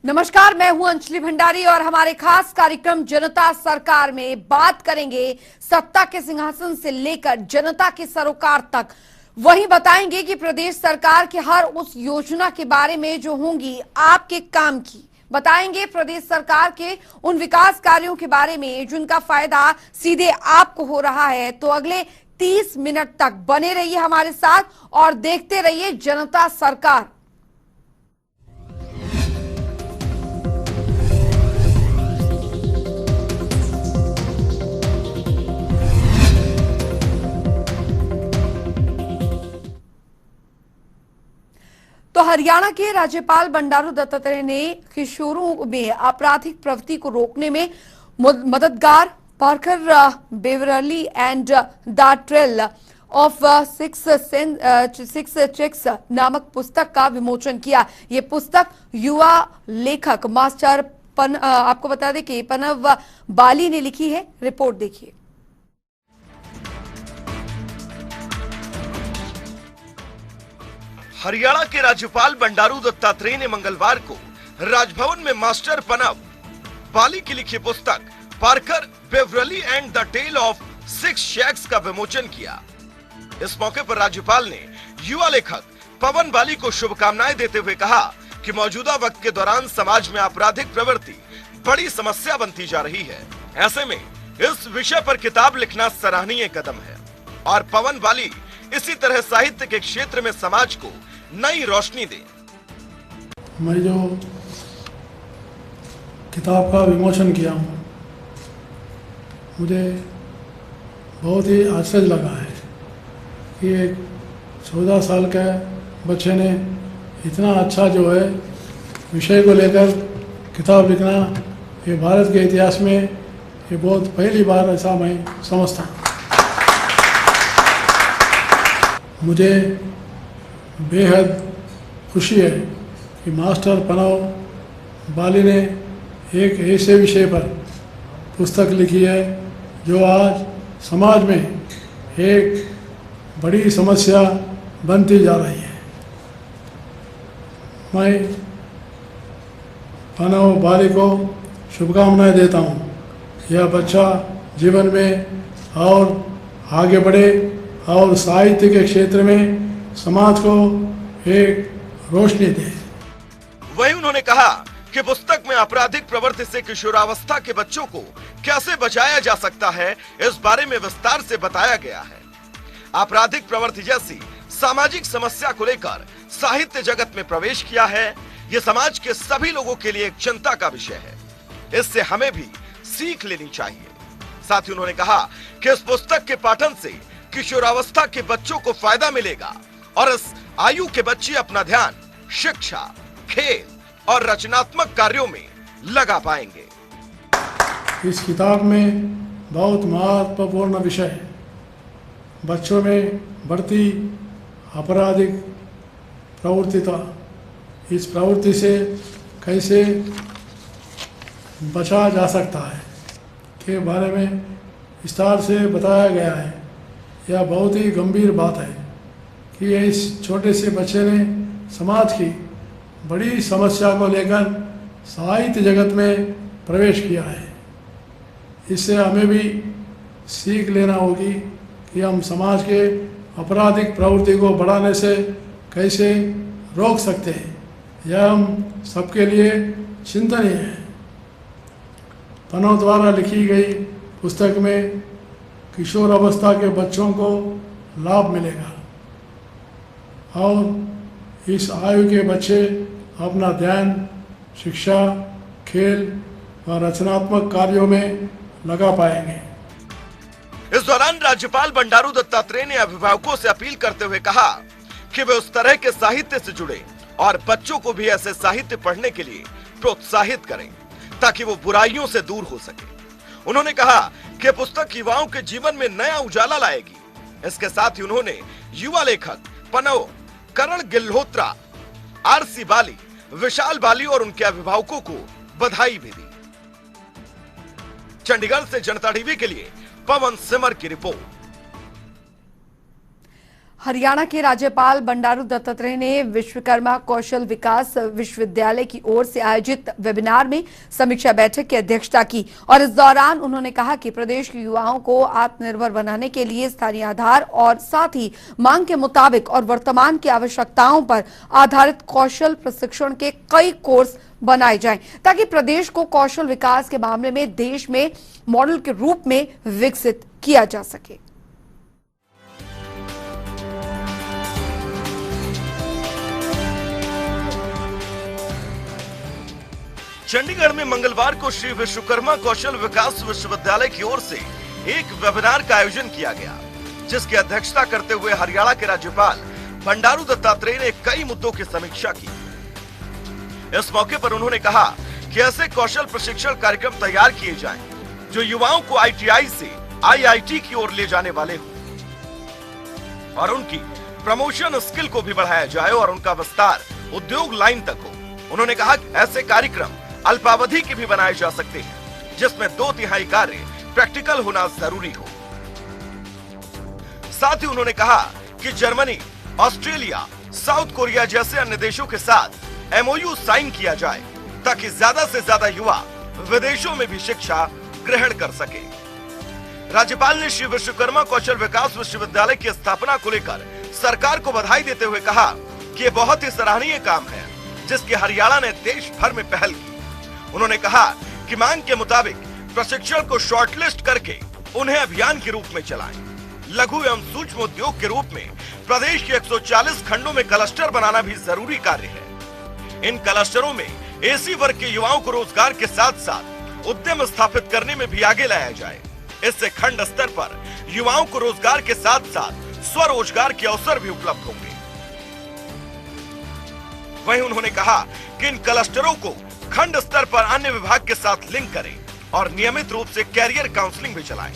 नमस्कार, मैं हूं अंजलि भंडारी और हमारे खास कार्यक्रम जनता सरकार में बात करेंगे सत्ता के सिंहासन से लेकर जनता के सरोकार तक। वही बताएंगे कि प्रदेश सरकार के हर उस योजना के बारे में जो होंगी आपके काम की। बताएंगे प्रदेश सरकार के उन विकास कार्यों के बारे में जिनका फायदा सीधे आपको हो रहा है। तो अगले 30 मिनट तक बने रहिए हमारे साथ और देखते रहिए जनता सरकार। तो हरियाणा के राज्यपाल बंडारू दत्तात्रेय ने किशोरों में आपराधिक प्रवृत्ति को रोकने में मददगार Parker Beverly and the trail of six checks नामक पुस्तक का विमोचन किया। ये पुस्तक युवा लेखक मास्टर आपको बता दें कि पनव बाली ने लिखी है। रिपोर्ट देखिए। हरियाणा के राज्यपाल बंडारू दत्तात्रेय ने मंगलवार को राजभवन में मास्टर पनव बाली की लिखी पुस्तक Parker Beverly and the tale of six shacks का विमोचन किया। इस मौके पर राज्यपाल ने युवा लेखक पवन बाली को शुभकामनाएं देते हुए कहा कि मौजूदा वक्त के दौरान समाज में आपराधिक प्रवृत्ति बड़ी समस्या बनती जा रही है। ऐसे में इस विषय पर किताब लिखना सराहनीय कदम है और पवन बाली इसी तरह साहित्य के क्षेत्र में समाज को नई रोशनी दे। मैं जो किताब का विमोचन किया हूँ, मुझे बहुत ही आश्चर्य लगा है कि एक 14 साल के बच्चे ने इतना अच्छा जो है विषय को लेकर किताब लिखना, ये भारत के इतिहास में ये बहुत पहली बार ऐसा मैं समझता हूँ। मुझे बेहद खुशी है कि मास्टर पनव बाली ने एक ऐसे विषय पर पुस्तक लिखी है जो आज समाज में एक बड़ी समस्या बनती जा रही है। मैं पनव बाली को शुभकामनाएं देता हूँ। यह बच्चा जीवन में और आगे बढ़े और साहित्य के क्षेत्र में समाज को एक रोशनी दे। वहीं उन्होंने कहा कि पुस्तक में आपराधिक प्रवृत्ति से किशोरावस्था के बच्चों को कैसे बचाया जा सकता है, इस बारे में विस्तार से बताया गया है। आपराधिक प्रवृत्ति जैसी सामाजिक समस्या को लेकर साहित्य जगत में प्रवेश किया है। ये समाज के सभी लोगों के लिए एक चिंता का विषय है। इससे हमें भी सीख लेनी चाहिए। साथ ही उन्होंने कहा कि इस पुस्तक के पाठन से किशोरावस्था के बच्चों को फायदा मिलेगा और इस आयु के बच्चे अपना ध्यान शिक्षा, खेल और रचनात्मक कार्यों में लगा पाएंगे। इस किताब में बहुत महत्वपूर्ण विषय है। बच्चों में बढ़ती आपराधिक प्रवृत्ति, इस प्रवृत्ति से कैसे बचा जा सकता है के बारे में विस्तार से बताया गया है। यह बहुत ही गंभीर बात है कि इस छोटे से बच्चे ने समाज की बड़ी समस्या को लेकर साहित्य जगत में प्रवेश किया है। इससे हमें भी सीख लेना होगी कि हम समाज के आपराधिक प्रवृत्ति को बढ़ाने से कैसे रोक सकते हैं। यह हम सबके लिए चिंतनीय है। पनव द्वारा लिखी गई पुस्तक में किशोर अवस्था के बच्चों को लाभ मिलेगा और इस आयु के बच्चे अपना ध्यान शिक्षा, खेल व रचनात्मक कार्यों में लगा पाएंगे। इस दौरान राज्यपाल बंडारू दत्तात्रेय ने अभिभावकों से अपील करते हुए कहा कि वे उस तरह के साहित्य से जुड़े और बच्चों को भी ऐसे साहित्य पढ़ने के लिए प्रोत्साहित करें ताकि वो बुराइयों से दूर हो सके। उन्होंने कहा कि पुस्तक युवाओं के जीवन में नया उजाला लाएगी। इसके साथ ही उन्होंने युवा लेखक पनव, करण गिल्होत्रा, आरसी बाली, विशाल बाली और उनके अभिभावकों को बधाई भी दी। चंडीगढ़ से जनता टीवी के लिए पवन सिमर की रिपोर्ट। हरियाणा के राज्यपाल बंडारू दत्तात्रेय ने विश्वकर्मा कौशल विकास विश्वविद्यालय की ओर से आयोजित वेबिनार में समीक्षा बैठक की अध्यक्षता की और इस दौरान उन्होंने कहा कि प्रदेश के युवाओं को आत्मनिर्भर बनाने के लिए स्थानीय आधार और साथ ही मांग के मुताबिक और वर्तमान की आवश्यकताओं पर आधारित कौशल प्रशिक्षण के कई कोर्स बनाए जाएं ताकि प्रदेश को कौशल विकास के मामले में देश में मॉडल के रूप में विकसित किया जा सके। चंडीगढ़ में मंगलवार को श्री विश्वकर्मा कौशल विकास विश्वविद्यालय की ओर से एक वेबिनार का आयोजन किया गया, जिसकी अध्यक्षता करते हुए हरियाणा के राज्यपाल बंडारू दत्तात्रेय ने कई मुद्दों की समीक्षा की। इस मौके पर उन्होंने कहा कि ऐसे कौशल प्रशिक्षण कार्यक्रम तैयार किए जाएं, जो युवाओं को आईटीआई से आईआईटी की ओर ले जाने वाले हो और उनकी प्रमोशन स्किल को भी बढ़ाया जाए और उनका विस्तार उद्योग लाइन तक हो। उन्होंने कहा कि ऐसे कार्यक्रम अल्पावधि के भी बनाए जा सकते हैं, जिसमें 2/3 कार्य प्रैक्टिकल होना जरूरी हो। साथ ही उन्होंने कहा कि जर्मनी, ऑस्ट्रेलिया, साउथ कोरिया जैसे अन्य देशों के साथ एमओयू साइन किया जाए ताकि ज्यादा से ज्यादा युवा विदेशों में भी शिक्षा ग्रहण कर सके। राज्यपाल ने श्री विश्वकर्मा कौशल विकास विश्वविद्यालय की स्थापना को लेकर सरकार को बधाई देते हुए कहा कि ये बहुत ही सराहनीय काम है, जिसकी हरियाणा ने देश भर में पहल की। उन्होंने कहा कि मांग के मुताबिक प्रशिक्षण को शॉर्टलिस्ट करके उन्हें अभियान के रूप में चलाएं। लघु एवं सूक्ष्म उद्योग के रूप में प्रदेश के 140 खंडों में क्लस्टर बनाना भी जरूरी कार्य है। इन क्लस्टरों में एसी वर्ग के युवाओं को रोजगार के साथ साथ उद्यम स्थापित करने में भी आगे लाया जाए। इससे खंड स्तर पर युवाओं को रोजगार के साथ साथ स्वरोजगार के अवसर भी उपलब्ध होंगे। वहीं उन्होंने कहा कि इन क्लस्टरों को खंड स्तर पर अन्य विभाग के साथ लिंक करें और नियमित रूप से कैरियर काउंसलिंग भी चलाएं।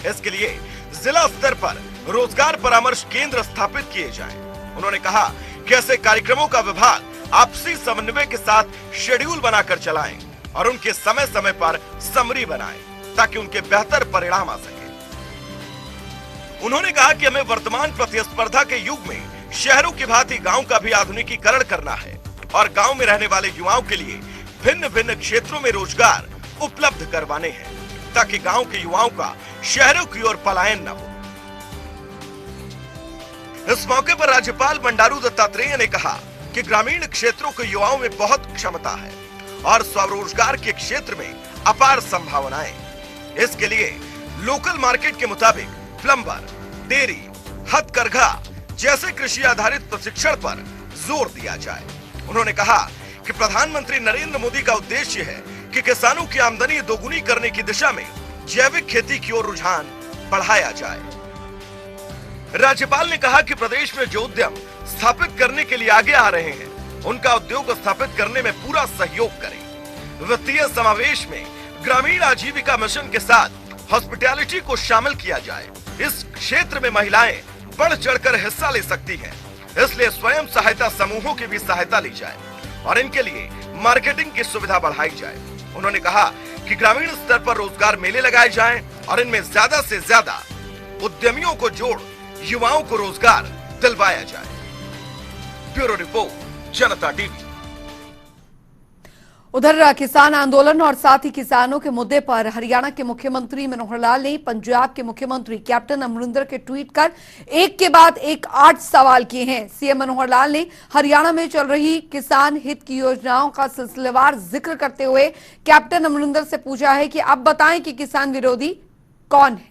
इसके लिए जिला स्तर पर रोजगार परामर्श केंद्र स्थापित किए जाएं। उन्होंने कहा कि ऐसे कार्यक्रमों का विभाग आपसी समन्वय के साथ शेड्यूल बनाकर चलाएं और उनके समय समय पर समरी बनाएं ताकि उनके बेहतर परिणाम आ सके। उन्होंने कहा कि हमें वर्तमान प्रतिस्पर्धा के युग में शहरों की भांति गांव का भी आधुनिकीकरण करना है और गांव में रहने वाले युवाओं के लिए भिन्न भिन्न क्षेत्रों में रोजगार उपलब्ध करवाने हैं ताकि गांव के युवाओं का शहरों की ओर पलायन न हो। इस मौके पर राज्यपाल बंडारू दत्तात्रेय ने कहा कि ग्रामीण क्षेत्रों के युवाओं में बहुत क्षमता है और स्वरोजगार के क्षेत्र में अपार संभावनाएं। इसके लिए लोकल मार्केट के मुताबिक प्लम्बर, डेयरी, हथकरघा जैसे कृषि आधारित प्रशिक्षण पर जोर दिया जाए। उन्होंने कहा कि प्रधानमंत्री नरेंद्र मोदी का उद्देश्य है कि किसानों की आमदनी दोगुनी करने की दिशा में जैविक खेती की ओर रुझान बढ़ाया जाए। राज्यपाल ने कहा कि प्रदेश में जो उद्यम स्थापित करने के लिए आगे आ रहे हैं, उनका उद्योग स्थापित करने में पूरा सहयोग करें। वित्तीय समावेश में ग्रामीण आजीविका मिशन के साथ हॉस्पिटैलिटी को शामिल किया जाए। इस क्षेत्र में महिलाएं बढ़ चढ़कर हिस्सा ले सकती हैं, इसलिए स्वयं सहायता समूहों की भी सहायता ली जाए और इनके लिए मार्केटिंग की सुविधा बढ़ाई जाए। उन्होंने कहा कि ग्रामीण स्तर पर रोजगार मेले लगाए जाएं और इनमें ज्यादा से ज्यादा उद्यमियों को जोड़ युवाओं को रोजगार दिलवाया जाए। ब्यूरो रिपोर्ट, जनता टीवी। उधर किसान आंदोलन और साथ ही किसानों के मुद्दे पर हरियाणा के मुख्यमंत्री मनोहर लाल ने पंजाब के मुख्यमंत्री कैप्टन अमरिंदर के ट्वीट कर एक के बाद एक 8 सवाल किए हैं। सीएम मनोहर लाल ने हरियाणा में चल रही किसान हित की योजनाओं का सिलसिलेवार जिक्र करते हुए कैप्टन अमरिंदर से पूछा है कि अब बताएं कि किसान विरोधी कौन है।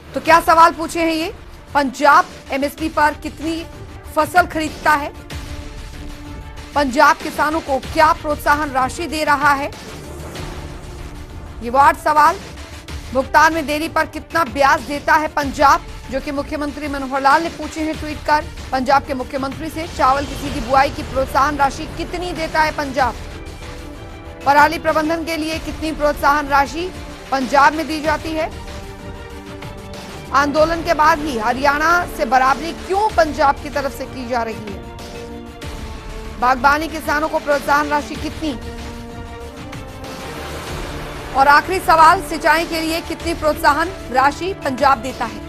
तो क्या सवाल पूछे हैं ये? पंजाब एमएसपी पर कितनी फसल खरीदता है? पंजाब किसानों को क्या प्रोत्साहन राशि दे रहा है? ये वो 8 सवाल। भुगतान में देरी पर कितना ब्याज देता है पंजाब, जो कि मुख्यमंत्री मनोहर लाल ने पूछे हैं ट्वीट कर। पंजाब के मुख्यमंत्री से चावल की सीधी बुआई की प्रोत्साहन राशि कितनी देता है पंजाब? पराली प्रबंधन के लिए कितनी प्रोत्साहन राशि पंजाब में दी जाती है? आंदोलन के बाद ही हरियाणा से बराबरी क्यों पंजाब की तरफ से की जा रही है? बागबानी किसानों को प्रोत्साहन राशि कितनी? और आखिरी सवाल, सिंचाई के लिए कितनी प्रोत्साहन राशि पंजाब देता है?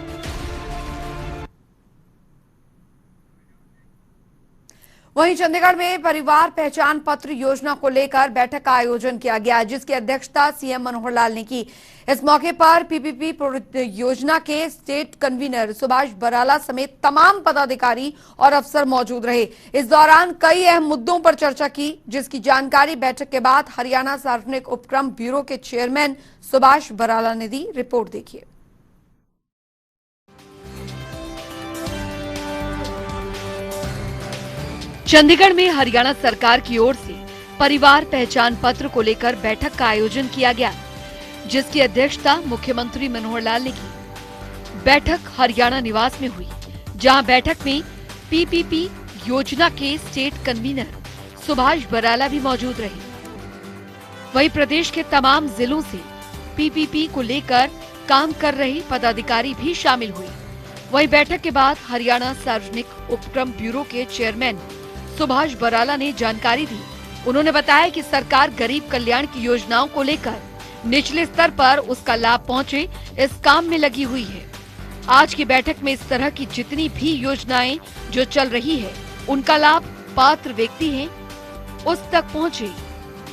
वहीं चंडीगढ़ में परिवार पहचान पत्र योजना को लेकर बैठक का आयोजन किया गया, जिसकी अध्यक्षता सीएम मनोहर लाल ने की। इस मौके पर पीपीपी योजना के स्टेट कन्वीनर सुभाष बराला समेत तमाम पदाधिकारी और अफसर मौजूद रहे। इस दौरान कई अहम मुद्दों पर चर्चा की, जिसकी जानकारी बैठक के बाद हरियाणा सार्वजनिक उपक्रम ब्यूरो के चेयरमैन सुभाष बराला ने दी। रिपोर्ट देखिए। चंडीगढ़ में हरियाणा सरकार की ओर से परिवार पहचान पत्र को लेकर बैठक का आयोजन किया गया, जिसकी अध्यक्षता मुख्यमंत्री मनोहर लाल ने की। बैठक हरियाणा निवास में हुई, जहां बैठक में पीपीपी योजना के स्टेट कन्वीनर सुभाष बराला भी मौजूद रहे। वहीं प्रदेश के तमाम जिलों से पीपीपी को लेकर काम कर रहे पदाधिकारी भी शामिल हुए। वहीं बैठक के बाद हरियाणा सार्वजनिक उपक्रम ब्यूरो के चेयरमैन सुभाष बराला ने जानकारी दी। उन्होंने बताया कि सरकार गरीब कल्याण की योजनाओं को लेकर निचले स्तर पर उसका लाभ पहुंचे, इस काम में लगी हुई है। आज की बैठक में इस तरह की जितनी भी योजनाएं जो चल रही है, उनका लाभ पात्र व्यक्ति हैं उस तक पहुंचे,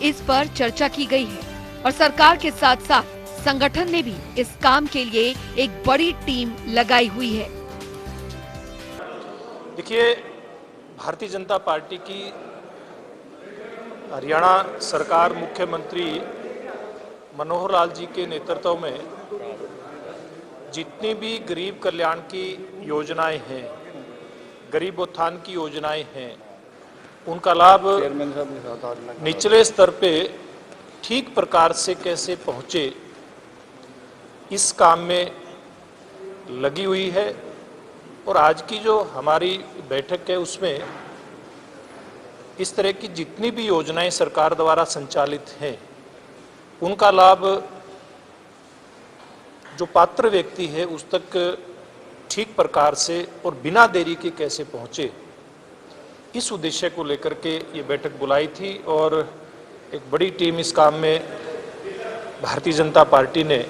इस पर चर्चा की गई है। और सरकार के साथ साथ संगठन ने भी इस काम के लिए एक बड़ी टीम लगाई हुई है। देखिए, भारतीय जनता पार्टी की हरियाणा सरकार मुख्यमंत्री मनोहर लाल जी के नेतृत्व में जितनी भी गरीब कल्याण की योजनाएं हैं, गरीब उत्थान की योजनाएं हैं, उनका लाभ निचले स्तर पे ठीक प्रकार से कैसे पहुंचे, इस काम में लगी हुई है। और आज की जो हमारी बैठक है, उसमें इस तरह की जितनी भी योजनाएं सरकार द्वारा संचालित हैं, उनका लाभ जो पात्र व्यक्ति है उस तक ठीक प्रकार से और बिना देरी के कैसे पहुंचे, इस उद्देश्य को लेकर के ये बैठक बुलाई थी। और एक बड़ी टीम इस काम में भारतीय जनता पार्टी ने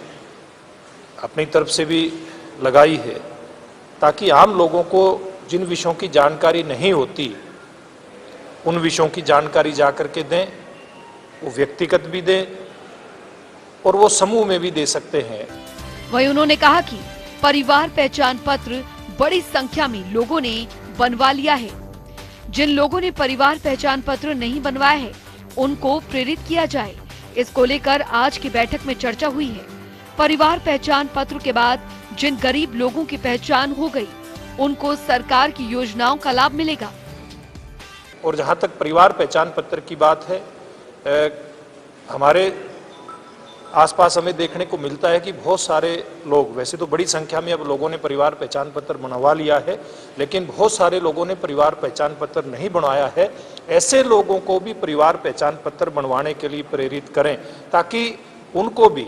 अपनी तरफ से भी लगाई है, ताकि आम लोगों को जिन विषयों की जानकारी नहीं होती, उन विषयों की जानकारी जाकर के दें, वो व्यक्तिगत भी दें और वो समूह में भी दे सकते हैं। वहीं उन्होंने कहा कि परिवार पहचान पत्र बड़ी संख्या में लोगों ने बनवा लिया है। जिन लोगों ने परिवार पहचान पत्र नहीं बनवाया है, उनको प्रेरित किया जाए। इसको लेकर आज की बैठक में चर्चा हुई है। परिवार पहचान पत्र के बाद जिन गरीब लोगों की पहचान हो गई, उनको सरकार की योजनाओं का लाभ मिलेगा। और जहां तक परिवार पहचान पत्र की बात है, हमारे आसपास हमें देखने को मिलता है कि बहुत सारे लोग, वैसे तो बड़ी संख्या में अब लोगों ने परिवार पहचान पत्र बनवा लिया है, लेकिन बहुत सारे लोगों ने परिवार पहचान पत्र नहीं बनवाया है। ऐसे लोगों को भी परिवार पहचान पत्र बनवाने के लिए प्रेरित करें, ताकि उनको भी,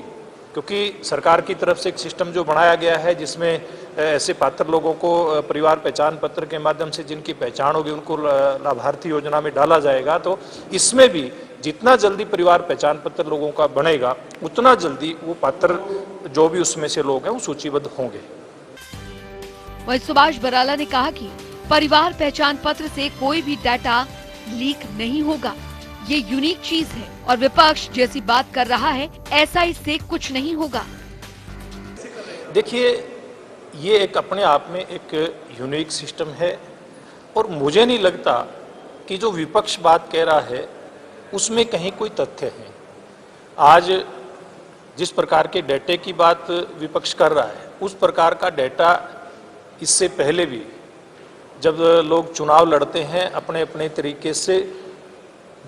क्योंकि सरकार की तरफ से एक सिस्टम जो बनाया गया है, जिसमें ऐसे पात्र लोगों को परिवार पहचान पत्र के माध्यम से जिनकी पहचान होगी, उनको लाभार्थी योजना में डाला जाएगा। तो इसमें भी जितना जल्दी परिवार पहचान पत्र लोगों का बनेगा, उतना जल्दी वो पात्र जो भी उसमें से लोग हैं वो सूचीबद्ध होंगे। वहीं सुभाष बराला ने कहा कि परिवार पहचान पत्र से कोई भी डाटा लीक नहीं होगा, ये यूनिक चीज है और विपक्ष जैसी बात कर रहा है, ऐसा इससे कुछ नहीं होगा। देखिए, ये एक अपने आप में एक यूनिक सिस्टम है और मुझे नहीं लगता कि जो विपक्ष बात कह रहा है उसमें कहीं कोई तथ्य है। आज जिस प्रकार के डेटे की बात विपक्ष कर रहा है, उस प्रकार का डेटा इससे पहले भी जब लोग चुनाव लड़ते हैं, अपने अपने तरीके से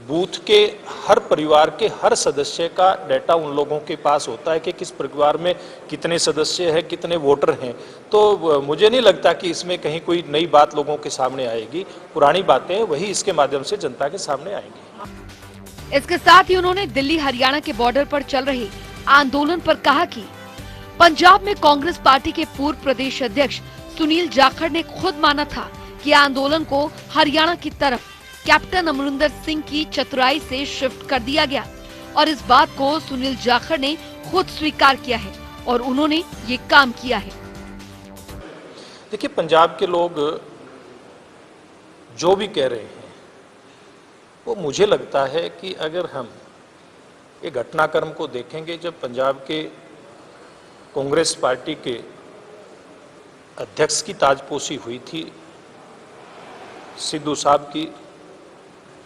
बूथ के हर परिवार के हर सदस्य का डेटा उन लोगों के पास होता है कि किस परिवार में कितने सदस्य हैं, कितने वोटर हैं। तो मुझे नहीं लगता कि इसमें कहीं कोई नई बात लोगों के सामने आएगी। पुरानी बातें वही इसके माध्यम से जनता के सामने आएंगी। इसके साथ ही उन्होंने दिल्ली हरियाणा के बॉर्डर पर चल रहे आंदोलन पर कहा कि पंजाब में कांग्रेस पार्टी के पूर्व प्रदेश अध्यक्ष सुनील जाखड़ ने खुद माना था कि आंदोलन को हरियाणा की तरफ कैप्टन अमरिंदर सिंह की चतुराई से शिफ्ट कर दिया गया। और इस बात को सुनील जाखड़ ने खुद स्वीकार किया है और उन्होंने ये काम किया है। देखिए, पंजाब के लोग जो भी कह रहे हैं वो मुझे लगता है कि अगर हम ये घटनाक्रम को देखेंगे, जब पंजाब के कांग्रेस पार्टी के अध्यक्ष की ताजपोशी हुई थी सिद्धू साहब की,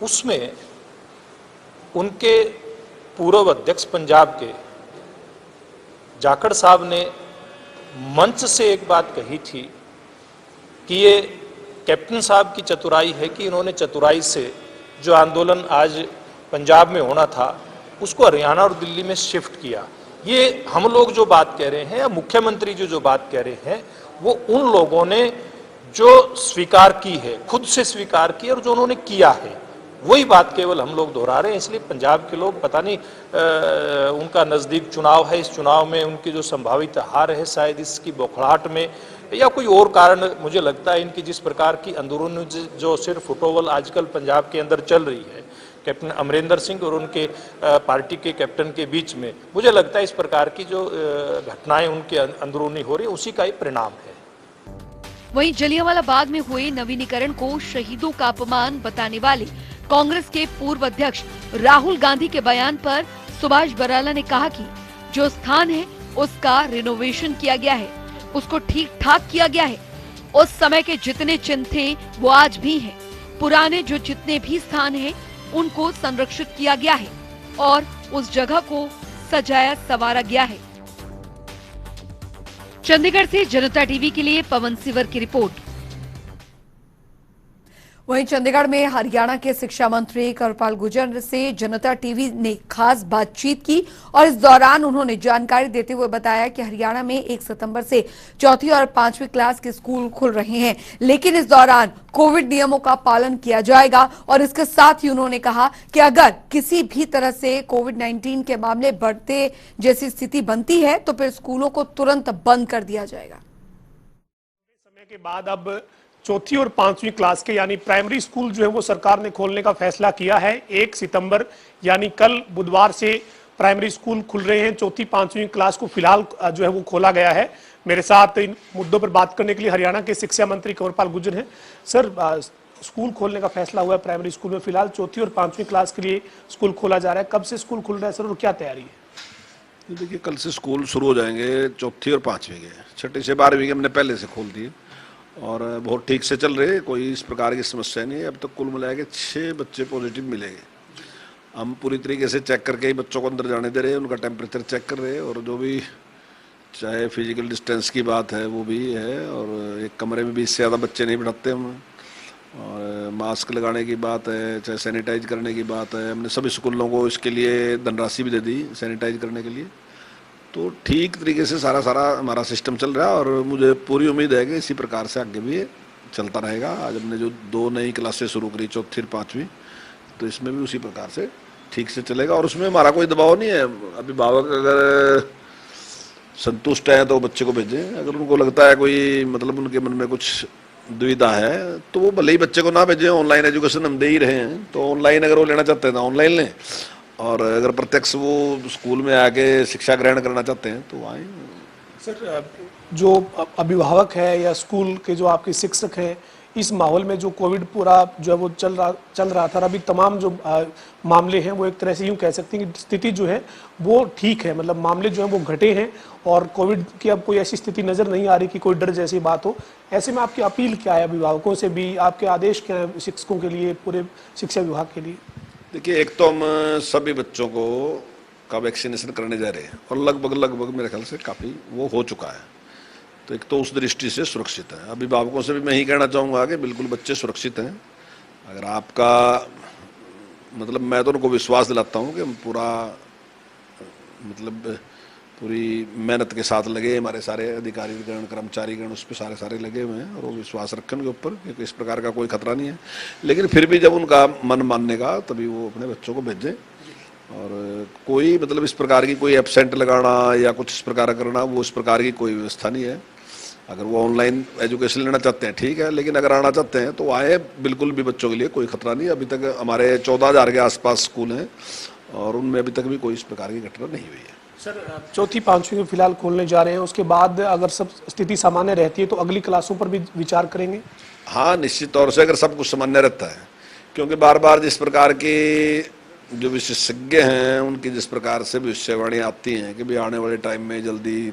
उसमें उनके पूर्व अध्यक्ष पंजाब के जाखड़ साहब ने मंच से एक बात कही थी कि ये कैप्टन साहब की चतुराई है कि इन्होंने चतुराई से जो आंदोलन आज पंजाब में होना था उसको हरियाणा और दिल्ली में शिफ्ट किया। ये हम लोग जो बात कह रहे हैं या मुख्यमंत्री जो बात कह रहे हैं वो उन लोगों ने जो स्वीकार की है, खुद से स्वीकार की और जो उन्होंने किया है, वही बात केवल हम लोग दोहरा रहे हैं। इसलिए पंजाब के लोग पता नहीं उनका नज़दीक चुनाव है, इस चुनाव में उनकी जो संभावित हार है शायद इसकी बौखलाहट में या कोई और कारण, मुझे लगता है इनकी जिस प्रकार की अंदरूनी जो सिर्फ फुटबॉल आजकल पंजाब के अंदर चल रही है कैप्टन अमरिंदर सिंह और उनके पार्टी के कैप्टन के बीच में, मुझे लगता है इस प्रकार की जो घटनाएं उनके अंदरूनी हो रही है उसी का ही परिणाम है। वहीं जलियांवाला बाग में हुए नवीनीकरण को शहीदों का अपमान बताने वाले कांग्रेस के पूर्व अध्यक्ष राहुल गांधी के बयान पर सुभाष बराला ने कहा कि जो स्थान है उसका रिनोवेशन किया गया है, उसको ठीक ठाक किया गया है। उस समय के जितने चिन्ह थे वो आज भी हैं। पुराने जो जितने भी स्थान हैं उनको संरक्षित किया गया है और उस जगह को सजाया संवारा गया है। चंडीगढ़ से जनता टीवी के लिए पवन सिवर की रिपोर्ट। वहीं चंडीगढ़ में हरियाणा के शिक्षा मंत्री कृपाल गुर्जर से जनता टीवी ने खास बातचीत की और इस दौरान उन्होंने जानकारी देते हुए बताया कि हरियाणा में 1 सितंबर से 4वीं और 5वीं क्लास के स्कूल खुल रहे हैं, लेकिन इस दौरान कोविड नियमों का पालन किया जाएगा। और इसके साथ ही उन्होंने कहा कि अगर किसी भी तरह से कोविड-19 के मामले बढ़ते जैसी स्थिति बनती है तो फिर स्कूलों को तुरंत बंद कर दिया जाएगा। समय के बाद अब 4वीं और 5वीं क्लास के यानी प्राइमरी स्कूल जो है वो सरकार ने खोलने का फैसला किया है। 1 सितंबर यानी कल बुधवार से प्राइमरी स्कूल खुल रहे हैं। 4वीं 5वीं क्लास को फिलहाल जो है वो खोला गया है। मेरे साथ इन मुद्दों पर बात करने के लिए हरियाणा के शिक्षा मंत्री कृपाल गुर्जर हैं। सर, स्कूल खोलने का फैसला हुआ है प्राइमरी स्कूल में, फिलहाल 4वीं और 5वीं क्लास के लिए स्कूल खोला जा रहा है। कब से स्कूल खुल रहा है सर और क्या तैयारी है? देखिए, कल से स्कूल शुरू हो जाएंगे 4वीं और 5वीं के। 6ठी से 12वीं के हमने पहले से खोल दिए और बहुत ठीक से चल रहे, कोई इस प्रकार की समस्या नहीं है। अब तक कुल मिला के 6 बच्चे पॉजिटिव मिलेंगे। हम पूरी तरीके से चेक करके ही बच्चों को अंदर जाने दे रहे हैं, उनका टेम्परेचर चेक कर रहे हैं और जो भी चाहे फिजिकल डिस्टेंस की बात है वो भी है और एक कमरे में 20 से ज़्यादा बच्चे नहीं बिठाते हम, और मास्क लगाने की बात है, चाहे सैनिटाइज करने की बात है। हमने सभी स्कूलों को इसके लिए धनराशि भी दे दी सैनिटाइज करने के लिए। तो ठीक तरीके से सारा हमारा सिस्टम चल रहा है और मुझे पूरी उम्मीद है कि इसी प्रकार से आगे भी चलता रहेगा। आज हमने जो 2 नई क्लासें शुरू करी 4वीं और 5वीं, तो इसमें भी उसी प्रकार से ठीक से चलेगा और उसमें हमारा कोई दबाव नहीं है। अभिभावक अगर संतुष्ट है तो बच्चे को भेजें, अगर उनको लगता है कोई मतलब उनके मन में कुछ दुविधा है तो वो भले ही बच्चे को ना भेजें। ऑनलाइन एजुकेशन हम दे ही रहे हैं, तो ऑनलाइन अगर वो लेना चाहते हैं तो ऑनलाइन लें और अगर प्रत्यक्ष वो स्कूल में आके शिक्षा ग्रहण करना चाहते हैं तो आए। सर, जो अभिभावक है या स्कूल के जो आपके शिक्षक हैं, इस माहौल में जो कोविड पूरा जो है वो चल रहा था, अभी तमाम जो मामले हैं वो एक तरह से यूँ कह सकते हैं कि स्थिति जो है वो ठीक है, मतलब मामले जो हैं वो घटे हैं और कोविड की अब कोई ऐसी स्थिति नज़र नहीं आ रही कि कोई डर जैसी बात हो। ऐसे में आपकी अपील क्या है अभिभावकों से भी, आपके आदेश क्या है शिक्षकों के लिए, पूरे शिक्षा विभाग के लिए? देखिए, एक तो हम सभी बच्चों को का वैक्सीनेशन करने जा रहे हैं और लगभग मेरे ख्याल से काफ़ी वो हो चुका है, तो एक तो उस दृष्टि से सुरक्षित है। अभिभावकों से भी मैं ही कहना चाहूँगा कि बिल्कुल बच्चे सुरक्षित हैं। अगर आपका मतलब मैं तो उनको विश्वास दिलाता हूँ कि हम पूरी मेहनत के साथ लगे, हमारे सारे अधिकारीगण कर्मचारीगण उस पर सारे लगे हुए हैं और वो विश्वास रखें उनके ऊपर क्योंकि इस प्रकार का कोई खतरा नहीं है। लेकिन फिर भी जब उनका मन मानने का तभी वो अपने बच्चों को भेजें और कोई मतलब इस प्रकार की कोई एब्सेंट लगाना या कुछ इस प्रकार करना, वो इस प्रकार की कोई व्यवस्था नहीं है। अगर वो ऑनलाइन एजुकेशन लेना चाहते हैं ठीक है, लेकिन अगर आना चाहते हैं तो आए, बिल्कुल भी बच्चों के लिए कोई खतरा नहीं है। अभी तक हमारे 14,000 के आसपास स्कूल हैं और उनमें अभी तक भी कोई इस प्रकार की घटना नहीं हुई है। सर, चौथी पांचवी को फिलहाल खोलने जा रहे हैं, उसके बाद अगर सब स्थिति सामान्य रहती है तो अगली क्लासों पर भी विचार करेंगे? हाँ, निश्चित तौर से, अगर सब कुछ सामान्य रहता है, क्योंकि बार बार जिस प्रकार की जो विशेषज्ञ हैं उनकी जिस प्रकार से भविष्यवाणी आती हैं कि भी आने वाले टाइम में जल्दी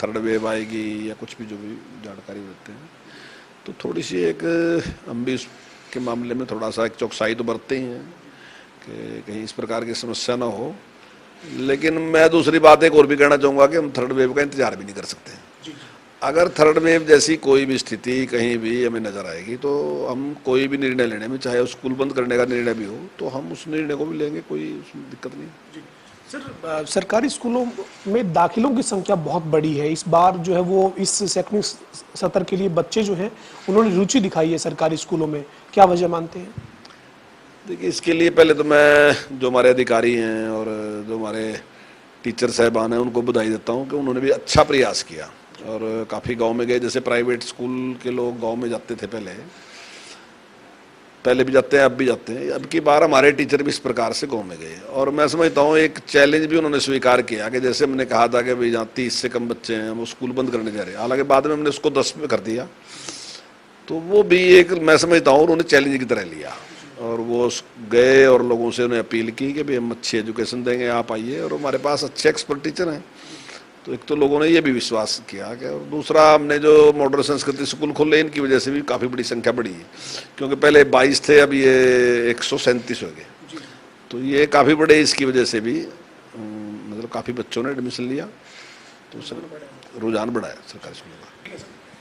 थर्ड वेव आएगी या कुछ भी जो भी जानकारी देते हैं, तो थोड़ी सी एक हम भी इसके मामले में थोड़ा सा एक चौकसाई तो बरतते ही हैं कि कहीं इस प्रकार की समस्या ना हो। लेकिन मैं दूसरी बात एक और भी कहना चाहूँगा कि हम थर्ड वेव का इंतजार भी नहीं कर सकते। अगर थर्ड वेव जैसी कोई भी स्थिति कहीं भी हमें नजर आएगी तो हम कोई भी निर्णय लेने में, चाहे स्कूल बंद करने का निर्णय भी हो, तो हम उस निर्णय को भी लेंगे, कोई उसमें दिक्कत नहीं। सर, सरकारी स्कूलों में दाखिलों की संख्या बहुत बड़ी है इस बार, जो है वो इस शैक्षणिक सत्र के लिए बच्चे जो हैं उन्होंने रुचि दिखाई है सरकारी स्कूलों में, क्या वजह मानते हैं? देखिए, इसके लिए पहले तो मैं जो हमारे अधिकारी हैं और जो हमारे टीचर साहबान हैं उनको बधाई देता हूं कि उन्होंने भी अच्छा प्रयास किया और काफ़ी गांव में गए। जैसे प्राइवेट स्कूल के लोग गांव में जाते थे, पहले भी जाते हैं, अब भी जाते हैं। अब की बार हमारे टीचर भी इस प्रकार से गांव में गए और मैं समझता हूं एक चैलेंज भी उन्होंने स्वीकार किया कि जैसे हमने कहा था कि भाई जहाँ 30 से कम बच्चे हैं वो स्कूल बंद करने जा रहे हैं, हालांकि बाद में हमने उसको 10 में कर दिया, तो वो भी एक मैं समझता हूँ उन्होंने चैलेंज की तरह लिया और वो गए और लोगों से उन्हें अपील की कि भाई हम अच्छी एजुकेशन देंगे, आप आइए। और हमारे पास अच्छे एक्सपर्ट टीचर हैं, तो एक तो लोगों ने ये भी विश्वास किया कि, और दूसरा हमने जो मॉडर्न संस्कृति स्कूल खोले इनकी वजह से भी काफ़ी बड़ी संख्या बढ़ी है, क्योंकि पहले 22 थे, अब ये 137 हो गए, तो ये काफ़ी बड़े इसकी वजह से भी मतलब काफ़ी बच्चों ने एडमिशन लिया, तो रुझान बढ़ा है सरकारी स्कूलों का।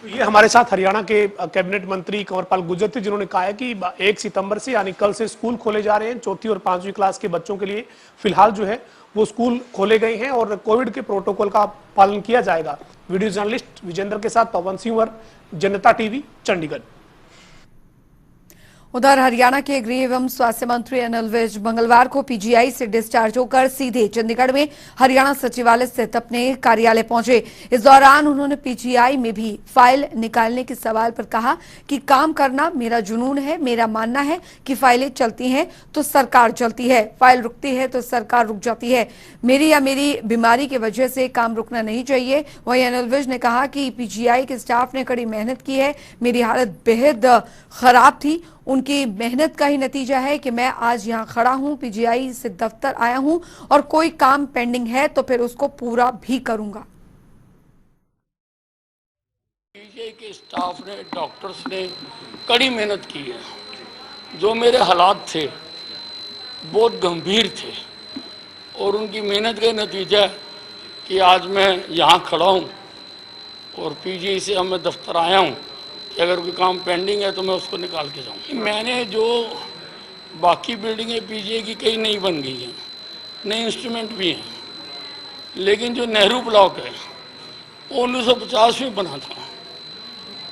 तो ये हमारे साथ हरियाणा के कैबिनेट मंत्री कंवरपाल गुर्जर थे, जिन्होंने कहा है कि 1 सितंबर से यानी कल से स्कूल खोले जा रहे हैं। चौथी और पांचवी क्लास के बच्चों के लिए फिलहाल जो है वो स्कूल खोले गए हैं और कोविड के प्रोटोकॉल का पालन किया जाएगा। वीडियो जर्नलिस्ट विजेंद्र के साथ पवन सिंह, जनता टीवी, चंडीगढ़। उधर हरियाणा के गृह एवं स्वास्थ्य मंत्री अनिल विज मंगलवार को पीजीआई से डिस्चार्ज होकर सीधे चंडीगढ़ में हरियाणा सचिवालय स्थित अपने कार्यालय पहुंचे। इस दौरान उन्होंने पीजीआई में भी फाइल निकालने के सवाल पर कहा कि काम करना मेरा जुनून है, मेरा मानना है कि फाइलें चलती हैं तो सरकार चलती है, फाइल रुकती है तो सरकार रुक जाती है। मेरी या मेरी बीमारी की वजह से काम रुकना नहीं चाहिए। वहीं अनिल विज ने कहा कि पीजीआई के स्टाफ ने कड़ी मेहनत की है, मेरी हालत बेहद खराब थी, उनकी मेहनत का ही नतीजा है कि मैं आज यहां खड़ा हूं। पीजीआई से दफ्तर आया हूं और कोई काम पेंडिंग है तो फिर उसको पूरा भी करूंगा। पीजीआई के स्टाफ ने, डॉक्टर्स ने कड़ी मेहनत की है। जो मेरे हालात थे बहुत गंभीर थे और उनकी मेहनत का नतीजा है कि आज मैं यहाँ खड़ा हूँ और पीजीआई से मैं दफ्तर आया हूँ कि अगर कोई काम पेंडिंग है तो मैं उसको निकाल के जाऊँ। मैंने जो बाकी बिल्डिंगें पीजीआई की कई नई बन गई हैं, नए इंस्ट्रूमेंट भी हैं, लेकिन जो नेहरू ब्लॉक है वो 1950 में बना था,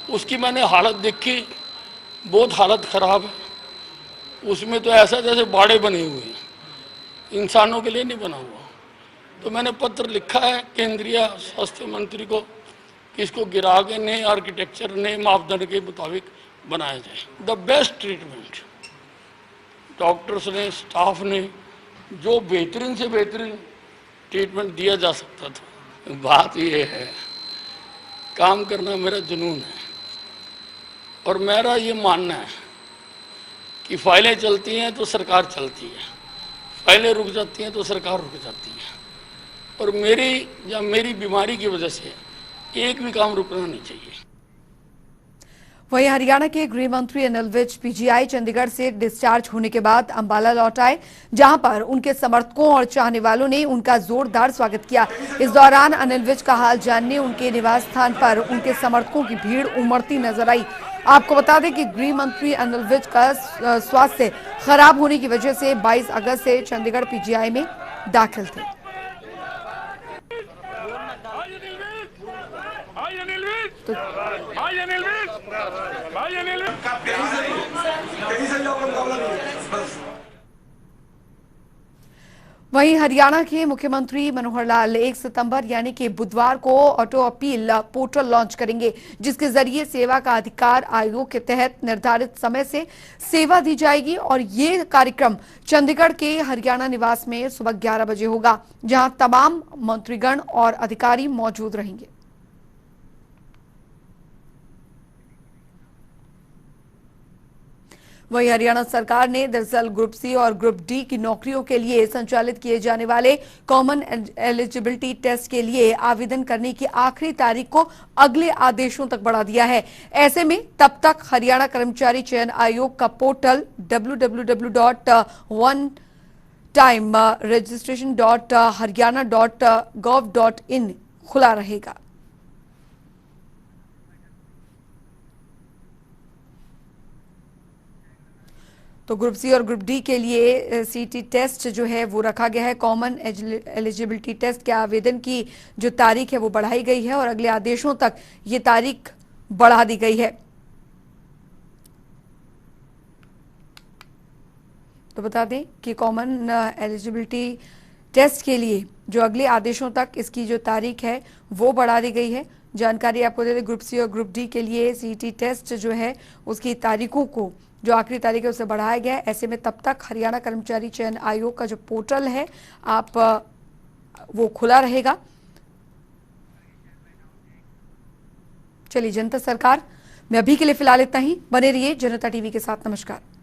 उसकी मैंने हालत देखी, बहुत हालत ख़राब है। उसमें तो ऐसा जैसे बाड़े बने हुए हैं, इंसानों के लिए नहीं बना हुआ। तो मैंने पत्र लिखा है केंद्रीय स्वास्थ्य मंत्री को कि इसको गिरा के नए आर्किटेक्चर, नए मापदंड के मुताबिक बनाया जाए। द बेस्ट ट्रीटमेंट डॉक्टर्स ने, स्टाफ ने जो बेहतरीन से बेहतरीन ट्रीटमेंट दिया जा सकता था। बात ये है, काम करना मेरा जुनून है और मेरा ये मानना है कि फाइलें चलती हैं तो सरकार चलती है, फाइलें रुक जाती हैं तो सरकार रुक जाती है। और मेरी या मेरी बीमारी की वजह से एक भी काम रुकना नहीं चाहिए। वहीं हरियाणा के गृह मंत्री अनिल विज पीजीआई चंडीगढ़ से डिस्चार्ज होने के बाद अंबाला लौट आए, जहां पर उनके समर्थकों और चाहने वालों ने उनका जोरदार स्वागत किया। इस दौरान अनिल विज का हाल जानने उनके निवास स्थान पर उनके समर्थकों की भीड़ उमड़ती नजर आई। आपको बता दें कि गृह मंत्री अनिल विज का स्वास्थ्य खराब होने की वजह से 22 अगस्त से चंडीगढ़ पीजीआई में दाखिल थे। वहीं हरियाणा के मुख्यमंत्री मनोहर लाल 1 सितंबर यानी कि बुधवार को ऑटो अपील पोर्टल लॉन्च करेंगे, जिसके जरिए सेवा का अधिकार आयोग के तहत निर्धारित समय से सेवा दी जाएगी। और ये कार्यक्रम चंडीगढ़ के हरियाणा निवास में सुबह 11 बजे होगा, जहां तमाम मंत्रीगण और अधिकारी मौजूद रहेंगे। वहीं हरियाणा सरकार ने दरअसल ग्रुप सी और ग्रुप डी की नौकरियों के लिए संचालित किए जाने वाले कॉमन एलिजिबिलिटी टेस्ट के लिए आवेदन करने की आखिरी तारीख को अगले आदेशों तक बढ़ा दिया है। ऐसे में तब तक हरियाणा कर्मचारी चयन आयोग का पोर्टल www.onetimeregistration.haryana.gov.in खुला रहेगा। तो ग्रुप सी और ग्रुप डी के लिए सीटी टेस्ट जो है वो रखा गया है। कॉमन एलिजिबिलिटी टेस्ट के आवेदन की जो तारीख है वो बढ़ाई गई है और अगले आदेशों तक ये तारीख बढ़ा दी गई है। तो बता दें कि कॉमन एलिजिबिलिटी टेस्ट के लिए जो अगले आदेशों तक इसकी जो तारीख है वो बढ़ा दी गई है। जानकारी आपको दे दें, ग्रुप सी और ग्रुप डी के लिए सीटी टेस्ट जो है उसकी तारीखों को जो आखिरी तारीख है उसे बढ़ाया गया है। ऐसे में तब तक हरियाणा कर्मचारी चयन आयोग का जो पोर्टल है आप वो खुला रहेगा। चलिए, जनता सरकार में अभी के लिए फिलहाल इतना ही। बने रहिए जनता टीवी के साथ। नमस्कार।